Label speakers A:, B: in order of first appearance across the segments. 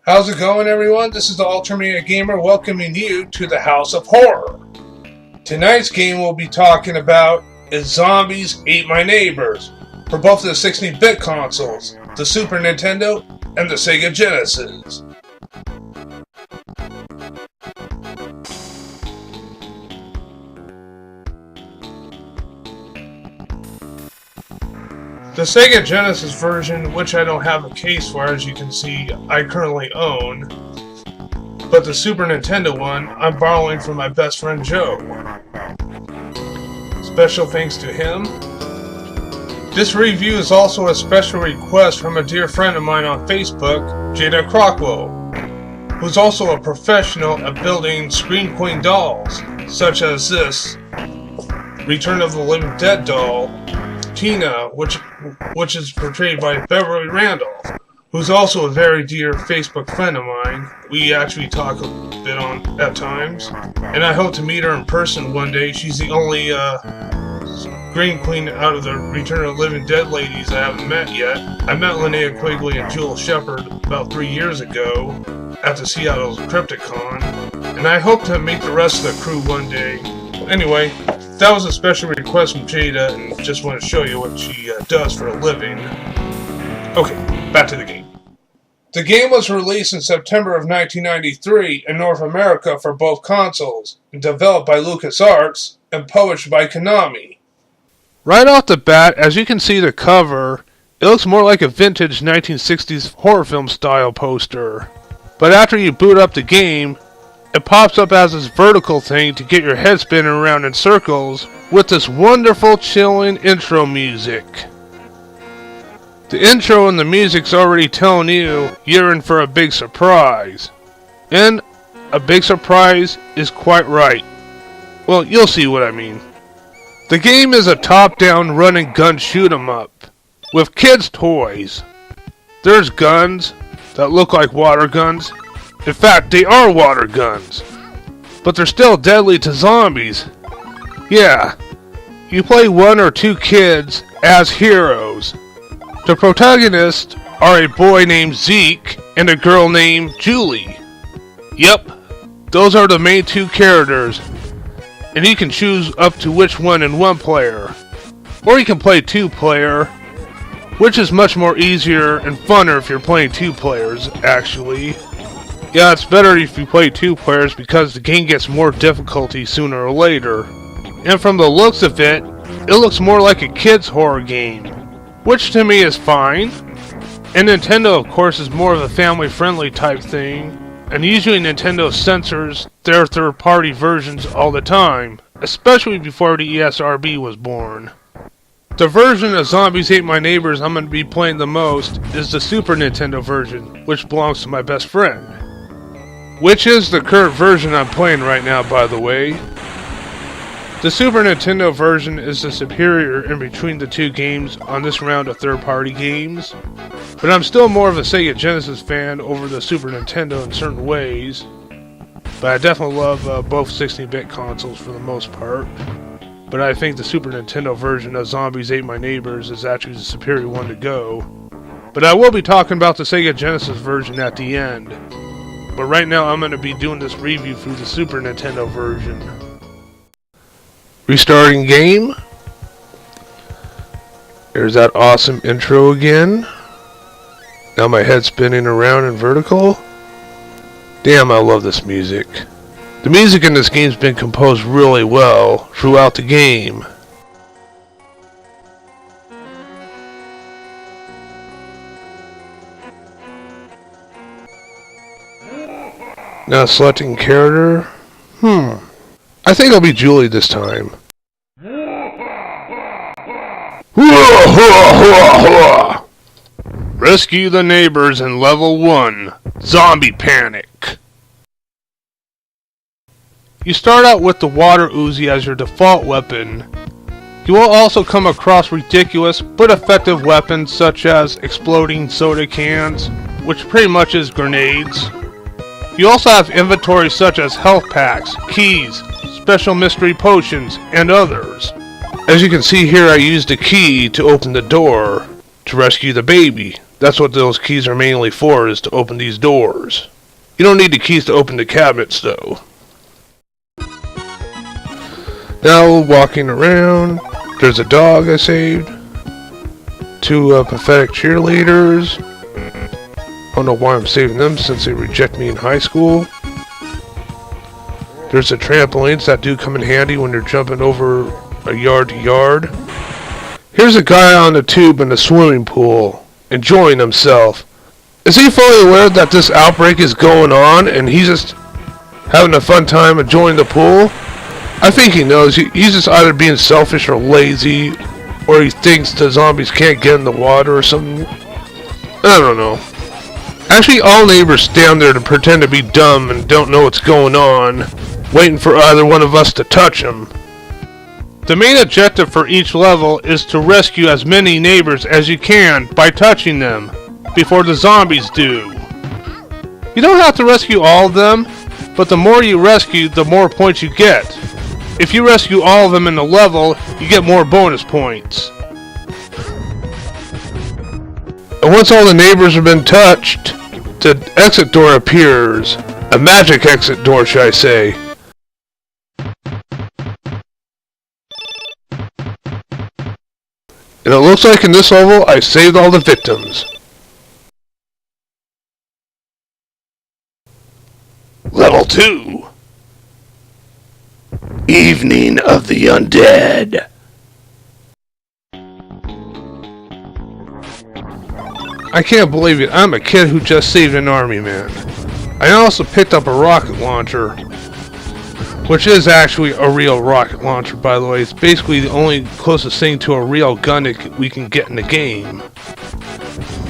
A: How's it going, everyone? This is the Ultimate Gamer welcoming you to the House of Horror. Tonight's game we'll be talking about is Zombies Ate My Neighbors for both the 16-bit consoles, the Super Nintendo and the Sega Genesis. The Sega Genesis version, which I don't have a case for, as you can see, I currently own. But the Super Nintendo one, I'm borrowing from my best friend Joe. Special thanks to him. This review is also a special request from a dear friend of mine on Facebook, Jada Crockwell, who's also a professional at building Scream Queen dolls, such as this Return of the Living Dead doll, Tina, which is portrayed by Beverly Randolph, who's also a very dear Facebook friend of mine. We actually talk a bit on at times, and I hope to meet her in person one day. She's the only Scream Queen out of the Return of the Living Dead ladies I haven't met yet. I met Linnea Quigley and Jewel Shepard about 3 years ago at the Seattle Crypticon, and I hope to meet the rest of the crew one day. Anyway, that was a special request from Jada, and just want to show you what she does for a living. Okay, back to the game. The game was released in September of 1993 in North America for both consoles, developed by LucasArts and published by Konami. Right off the bat, as you can see the cover, it looks more like a vintage 1960s horror film style poster. But after you boot up the game, it pops up as this vertical thing to get your head spinning around in circles with this wonderful chilling intro music. The intro and the music's already telling you're in for a big surprise. And a big surprise is quite right. Well, you'll see what I mean. The game is a top-down run-and-gun shoot-'em-up with kids' toys. There's guns that look like water guns. In fact, they are water guns, but they're still deadly to zombies. Yeah, you play one or two kids as heroes. The protagonists are a boy named Zeke and a girl named Julie. Yep, those are the main two characters, and you can choose up to which one in one player. Or you can play two-player, which is much more easier and funner if you're playing two players, actually. Yeah, it's better if you play two players because the game gets more difficulty sooner or later. And from the looks of it, it looks more like a kid's horror game, which to me is fine. And Nintendo, of course, is more of a family-friendly type thing, and usually Nintendo censors their third-party versions all the time, especially before the ESRB was born. The version of Zombies Ate My Neighbors I'm going to be playing the most is the Super Nintendo version, which belongs to my best friend. Which is the current version I'm playing right now, by the way. The Super Nintendo version is the superior in between the two games on this round of third-party games, but I'm still more of a Sega Genesis fan over the Super Nintendo in certain ways, but I definitely love both 16-bit consoles for the most part, but I think the Super Nintendo version of Zombies Ate My Neighbors is actually the superior one to go. But I will be talking about the Sega Genesis version at the end. But right now I'm going to be doing this review through the Super Nintendo version. Restarting game. There's that awesome intro again. Now my head's spinning around in vertical. Damn, I love this music. The music in this game's been composed really well throughout the game. Now selecting character. I think I'll be Julie this time. Rescue the neighbors in level 1. Zombie Panic. You start out with the water Uzi as your default weapon. You will also come across ridiculous but effective weapons such as exploding soda cans, which pretty much is grenades. You also have inventory such as health packs, keys, special mystery potions, and others. As you can see here, I used a key to open the door to rescue the baby.
B: That's what those keys are mainly for, is to open these doors. You don't need the keys to open the cabinets, though. Now, walking around, there's a dog I saved. 2 pathetic cheerleaders. I don't know why I'm saving them since they rejected me in high school. There's the trampolines that do come in handy when you're jumping over a yard to yard. Here's a guy on the tube in the swimming pool, enjoying himself. Is he fully aware that this outbreak is going on and he's just having a fun time enjoying the pool? I think he knows. He's just either being selfish or lazy, or he thinks the zombies can't get in the water or something. I don't know. Actually, all neighbors stand there to pretend to be dumb and don't know what's going on, waiting for either one of us to touch them. The main objective for each level is to rescue as many neighbors as you can by touching them before the zombies do. You don't have to rescue all of them, but the more you rescue, the more points you get. If you rescue all of them in the level, you get more bonus points. And once all the neighbors have been touched, the exit door appears. A magic exit door, should I say. And it looks like in this level, I saved all the victims. Level 2. Evening of the Undead. I can't believe it. I'm a kid who just saved an army man. I also picked up a rocket launcher, which is actually a real rocket launcher, by the way. It's basically the only closest thing to a real gun that we can get in the game.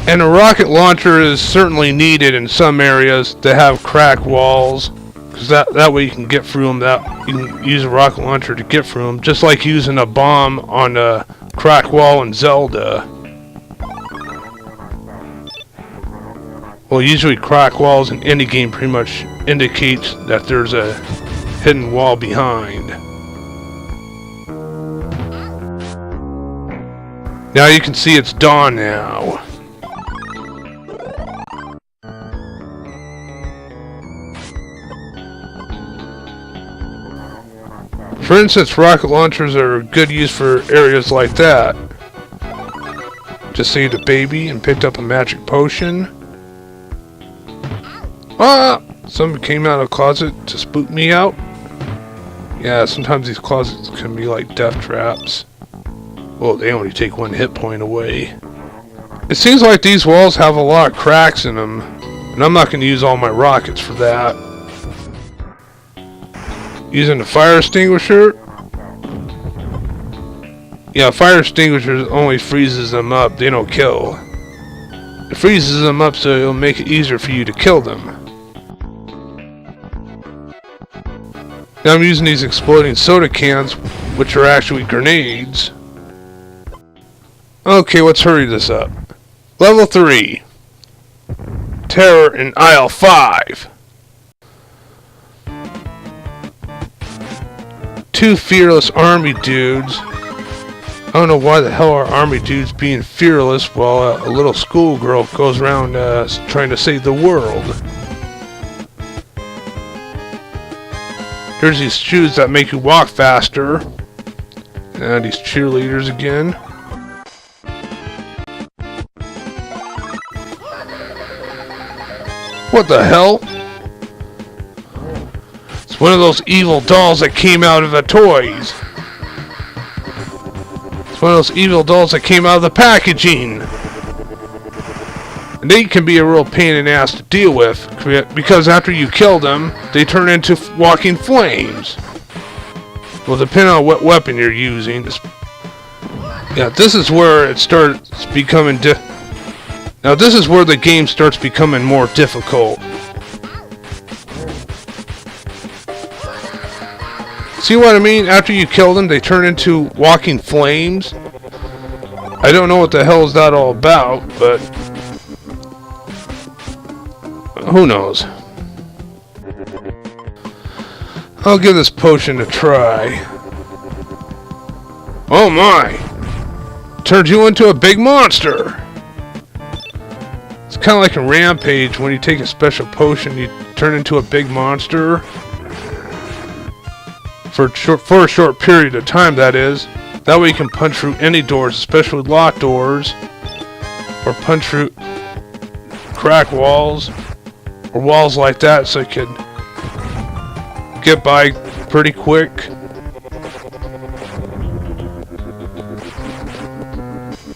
B: And a rocket launcher is certainly needed in some areas to have crack walls, because that way you can get through them. You can use a rocket launcher to get through them, just like using a bomb on a crack wall in Zelda. Well, usually crack walls in any game pretty much indicates that there's a hidden wall behind. Now you can see it's dawn now. For instance, rocket launchers are good use for areas like that. Just saved a baby and picked up a magic potion. Ah! Somebody came out of a closet to spook me out. Yeah, sometimes these closets can be like death traps. Well, they only take 1 hit point away. It seems like these walls have a lot of cracks in them, and I'm not going to use all my rockets for that. Using the fire extinguisher. Yeah, fire extinguisher only freezes them up, they don't kill. It freezes them up so it'll make it easier for you to kill them. Now I'm using these exploding soda cans, which are actually grenades. Okay, let's hurry this up. Level 3. Terror in Aisle 5. 2 fearless army dudes. I don't know why the hell are army dudes being fearless while a little schoolgirl goes around trying to save the world. There's these shoes that make you walk faster. And these cheerleaders again. What the hell? It's one of those evil dolls that came out of the toys. It's one of those evil dolls that came out of the packaging. And they can be a real pain in the ass to deal with, because after you kill them, they turn into walking flames. Well, depending on what weapon you're using. Yeah, this is where it starts becoming Now this is where the game starts becoming more difficult. See what I mean? After you kill them, they turn into walking flames. I don't know what the hell is that all about, but who knows? I'll give this potion a try. Oh my! Turned you into a big monster! It's kind of like in Rampage, when you take a special potion, you turn into a big monster. For a short period of time, that is. That way you can punch through any doors, especially locked doors. Or punch through crack walls. Or walls like that, so you can get by pretty quick.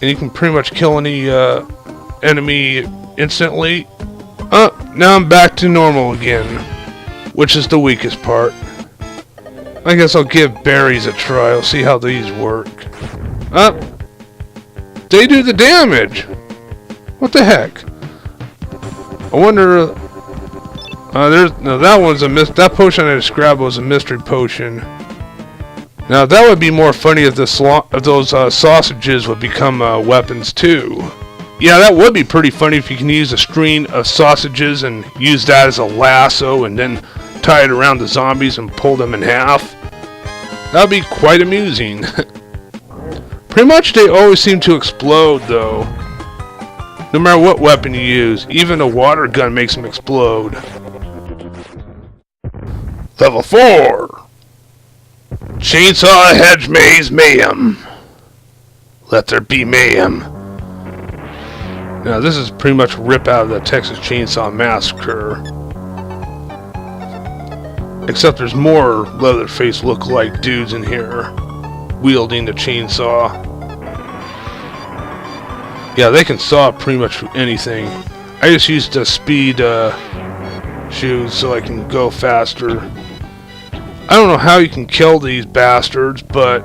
B: And you can pretty much kill any enemy instantly. Now I'm back to normal again, which is the weakest part. I guess I'll give berries a try. I'll see how these work. They do the damage. What the heck? I wonder. That one's that potion I just grabbed was a mystery potion. Now that would be more funny if those sausages would become weapons too. Yeah, that would be pretty funny if you can use a string of sausages and use that as a lasso and then tie it around the zombies and pull them in half. That would be quite amusing. Pretty much they always seem to explode though. No matter what weapon you use, even a water gun makes them explode. Level 4! Chainsaw Hedge Maze Mayhem. Let there be mayhem. Now this is pretty much rip out of the Texas Chainsaw Massacre. Except there's more Leatherface look-alike dudes in here wielding the chainsaw. Yeah, they can saw pretty much through anything. I just used the speed shoes so I can go faster. I don't know how you can kill these bastards, but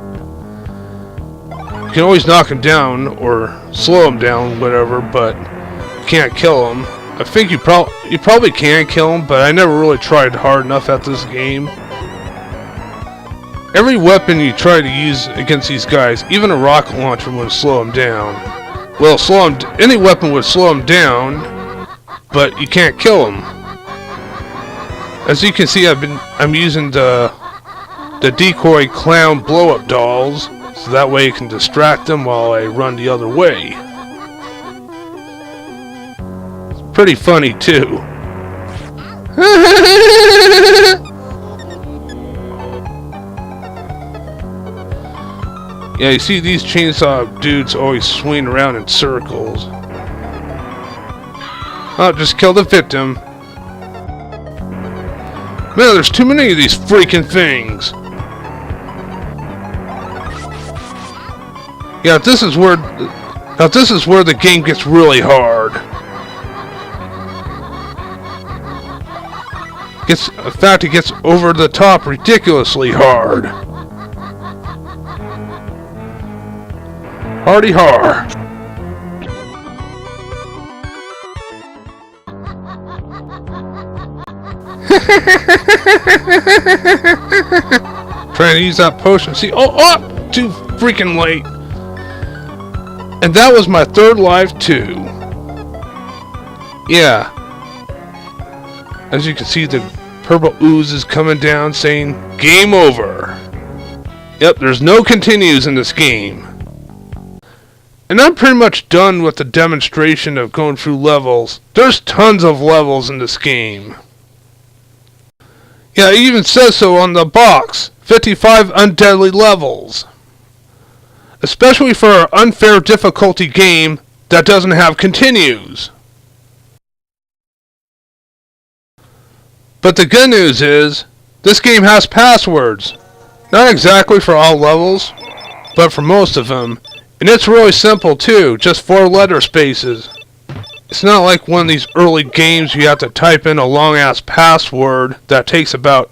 B: you can always knock them down or slow them down, whatever, but you can't kill them. I think you probably can kill them, but I never really tried hard enough at this game. Every weapon you try to use against these guys, even a rocket launcher would slow them down. Well, any weapon would slow them down, but you can't kill them. As you can see, I'm using the decoy clown blow-up dolls, so that way you can distract them while I run the other way. It's pretty funny too. Yeah, you see these chainsaw dudes always swing around in circles. Oh, just kill the victim. Man, there's too many of these freaking things. Yeah, this is where the game gets really hard. In fact, it gets over the top ridiculously hard. Hardy har. Trying to use that potion. See, oh, too freaking late. And that was my third life too. Yeah. As you can see, the purple ooze is coming down saying, game over. Yep, there's no continues in this game. And I'm pretty much done with the demonstration of going through levels. There's tons of levels in this game. Yeah, it even says so on the box. 55 undeadly levels. Especially for an unfair difficulty game that doesn't have continues. But the good news is, this game has passwords. Not exactly for all levels, but for most of them. And it's really simple too, just 4 letter spaces. It's not like one of these early games you have to type in a long ass password that takes about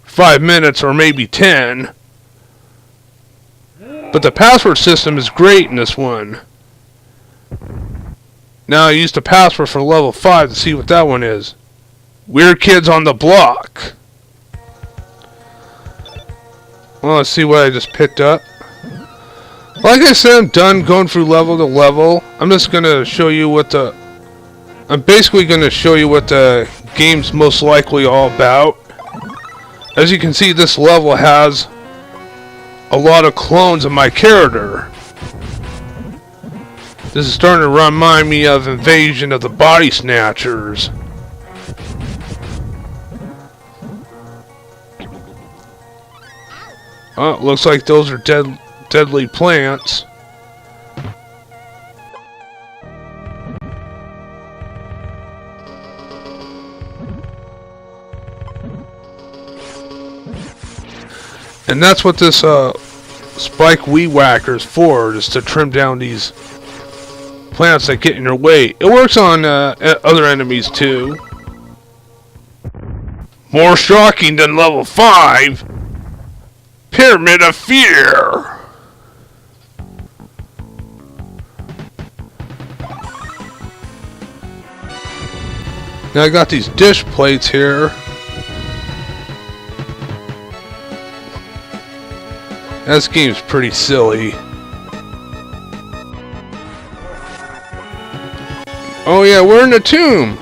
B: 5 minutes or maybe 10. But the password system is great in this one. Now I used the password for level 5 to see what that one is. Weird Kids on the Block. Well, let's see what I just picked up. Like I said, I'm done going through level to level. I'm just going to show you what I'm basically going to show you what the game's most likely all about. As you can see, this level has a lot of clones of my character. This is starting to remind me of Invasion of the Body Snatchers. Oh, looks like those are deadly plants. And that's what this spike weed whacker is for, is to trim down these plants that get in your way. It works on other enemies too. More shocking than level 5. Pyramid of Fear. Now I got these dish plates here. This game's pretty silly. Oh yeah, we're in a tomb.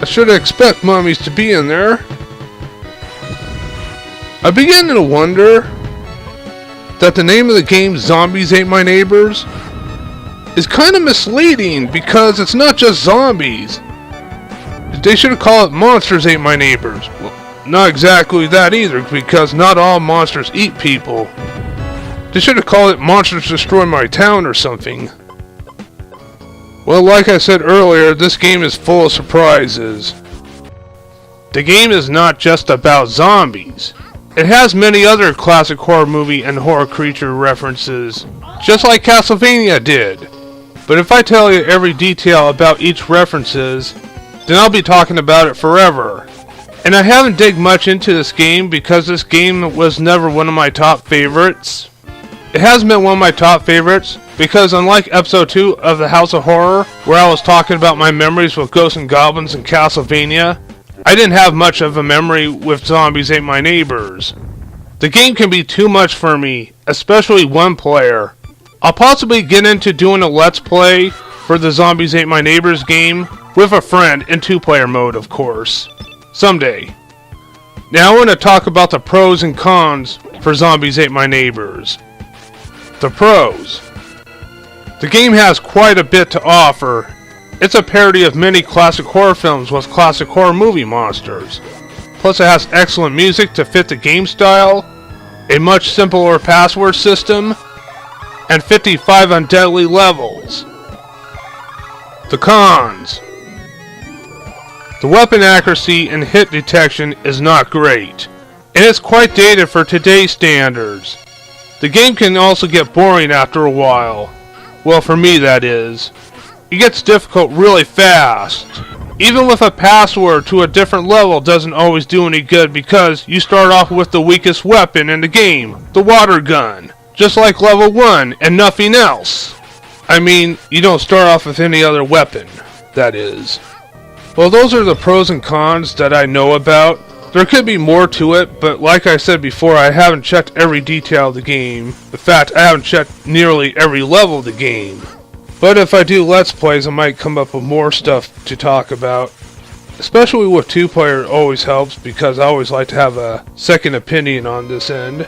B: I should expect mummies to be in there. I begin to wonder that the name of the game, Zombies Ain't My Neighbors, is kind of misleading because it's not just zombies. They should call it Monsters Ain't My Neighbors. Well, not exactly that either, because not all monsters eat people. They should have called it Monsters Destroy My Town or something. Well, like I said earlier, this game is full of surprises. The game is not just about zombies. It has many other classic horror movie and horror creature references, just like Castlevania did. But if I tell you every detail about each references, then I'll be talking about it forever. And I haven't digged much into this game because this game was never one of my top favorites. It hasn't been one of my top favorites because unlike episode 2 of the House of Horror, where I was talking about my memories with Ghosts and Goblins and Castlevania, I didn't have much of a memory with Zombies Ain't My Neighbors. The game can be too much for me, especially one player. I'll possibly get into doing a Let's Play for the Zombies Ain't My Neighbors game with a friend in 2-player mode, of course. Someday. Now I want to talk about the pros and cons for Zombies Ain't My Neighbors. The pros. The game has quite a bit to offer. It's a parody of many classic horror films with classic horror movie monsters. Plus it has excellent music to fit the game style, a much simpler password system, and 55 undeadly levels. The cons. The weapon accuracy and hit detection is not great, and it's quite dated for today's standards. The game can also get boring after a while. Well, for me that is. It gets difficult really fast. Even with a password to a different level doesn't always do any good because you start off with the weakest weapon in the game, the water gun. Just like level 1 and nothing else. I mean, you don't start off with any other weapon, that is. Well, those are the pros and cons that I know about. There could be more to it, but like I said before, I haven't checked every detail of the game. In fact, I haven't checked nearly every level of the game. But if I do Let's Plays, I might come up with more stuff to talk about. Especially with 2-player always helps, because I always like to have a second opinion on this end.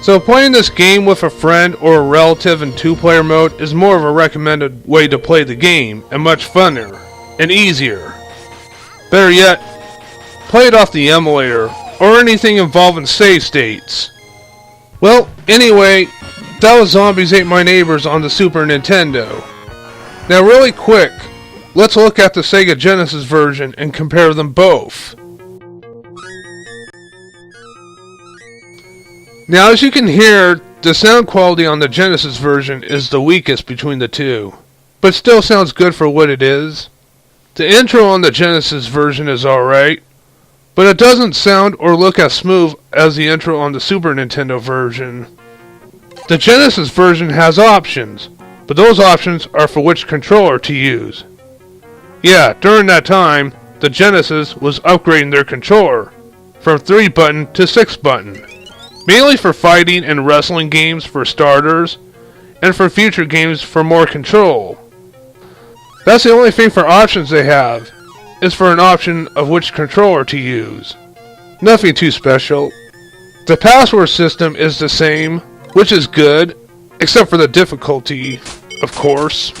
B: So playing this game with a friend or a relative in 2-player mode is more of a recommended way to play the game, and much funner, and easier. Better yet, play it off the emulator, or anything involving save states. Well, anyway, that was Zombies Ain't My Neighbors on the Super Nintendo. Now really quick, let's look at the Sega Genesis version and compare them both. Now as you can hear, the sound quality on the Genesis version is the weakest between the two, but still sounds good for what it is. The intro on the Genesis version is alright, but it doesn't sound or look as smooth as the intro on the Super Nintendo version. The Genesis version has options, but those options are for which controller to use. Yeah, during that time, the Genesis was upgrading their controller from 3-button to 6-button, mainly for fighting and wrestling games for starters, and for future games for more control. That's the only thing for options they have, is for an option of which controller to use. Nothing too special. The password system is the same, which is good, except for the difficulty. of course.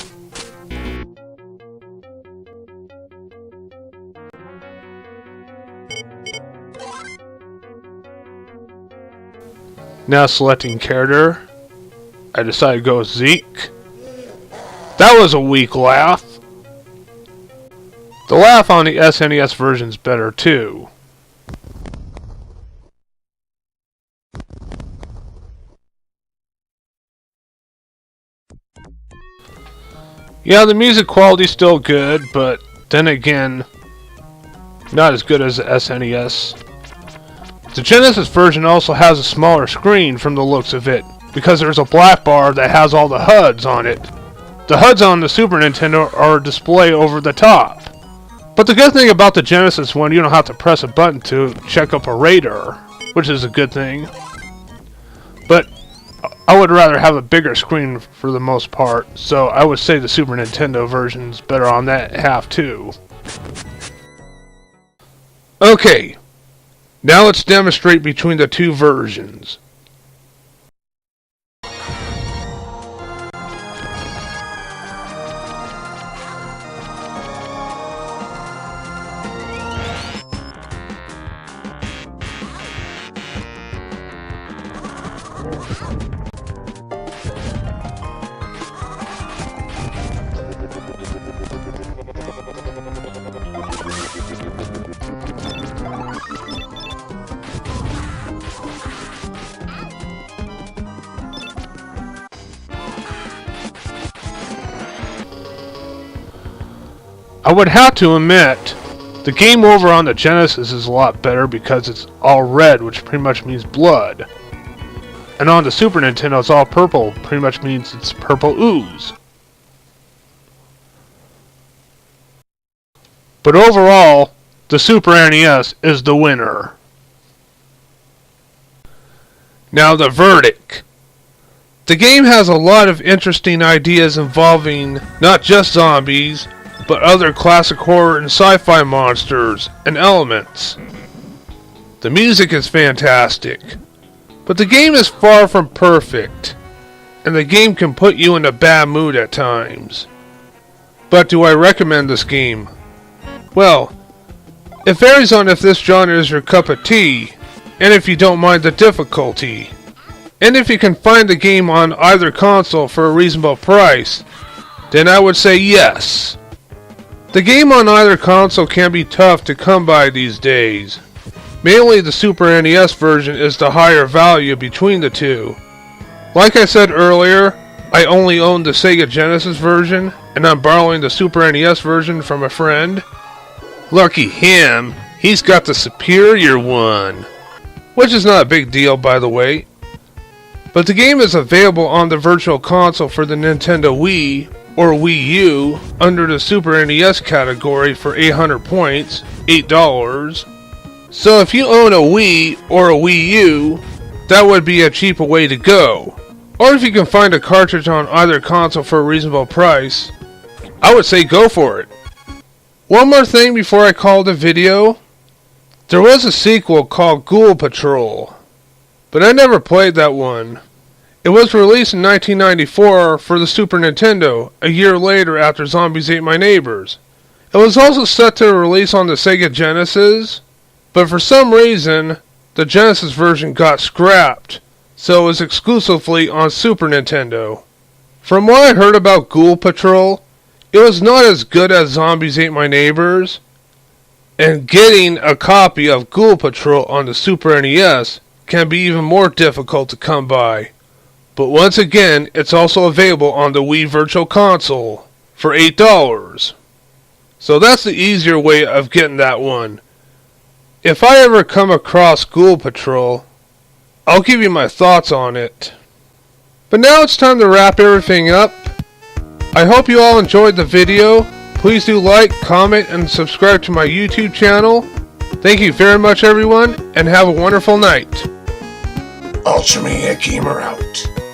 B: Now selecting character, I decided to go with Zeke. That was a weak laugh. The laugh on the SNES version's better too. Yeah, the music quality's still good, but then again, not as good as the SNES. The Genesis version also has a smaller screen from the looks of it, because there's a black bar that has all the HUDs on it. The HUDs on the Super Nintendo are displayed over the top. But the good thing about the Genesis one, you don't have to press a button to check up a radar, which is a good thing. But I would rather have a bigger screen for the most part, so I would say the Super Nintendo version's better on that half too. Okay, now let's demonstrate between the two versions. I would have to admit, the game over on the Genesis is a lot better because it's all red, which pretty much means blood. And on the Super Nintendo, it's all purple, pretty much means it's purple ooze. But overall, the Super NES is the winner. Now the verdict. The game has a lot of interesting ideas involving not just zombies, but other classic horror and sci-fi monsters and elements. The music is fantastic, but the game is far from perfect, and the game can put you in a bad mood at times. But do I recommend this game? Well, it varies on if this genre is your cup of tea, and if you don't mind the difficulty, and if you can find the game on either console for a reasonable price, then I would say yes. The game on either console can be tough to come by these days. Mainly the Super NES version is the higher value between the two. Like I said earlier, I only own the Sega Genesis version, and I'm borrowing the Super NES version from a friend. Lucky him, he's got the superior one. Which is not a big deal, by the way. But the game is available on the Virtual Console for the Nintendo Wii or Wii U under the Super NES category for 800 points, $8. So if you own a Wii or a Wii U, that would be a cheaper way to go. Or if you can find a cartridge on either console for a reasonable price, I would say go for it. One more thing before I call the video. There was a sequel called Ghoul Patrol, but I never played that one. It was released in 1994 for the Super Nintendo, a year later after Zombies Ate My Neighbors. It was also set to release on the Sega Genesis, but for some reason, the Genesis version got scrapped, so it was exclusively on Super Nintendo. From what I heard about Ghoul Patrol, it was not as good as Zombies Ate My Neighbors, and getting a copy of Ghoul Patrol on the Super NES can be even more difficult to come by. But once again, it's also available on the Wii Virtual Console for $8. So that's the easier way of getting that one. If I ever come across Ghoul Patrol, I'll give you my thoughts on it. But now it's time to wrap everything up. I hope you all enjoyed the video. Please do like, comment, and subscribe to my YouTube channel. Thank you very much everyone, and have a wonderful night.
A: Ultramaniac Gamer out.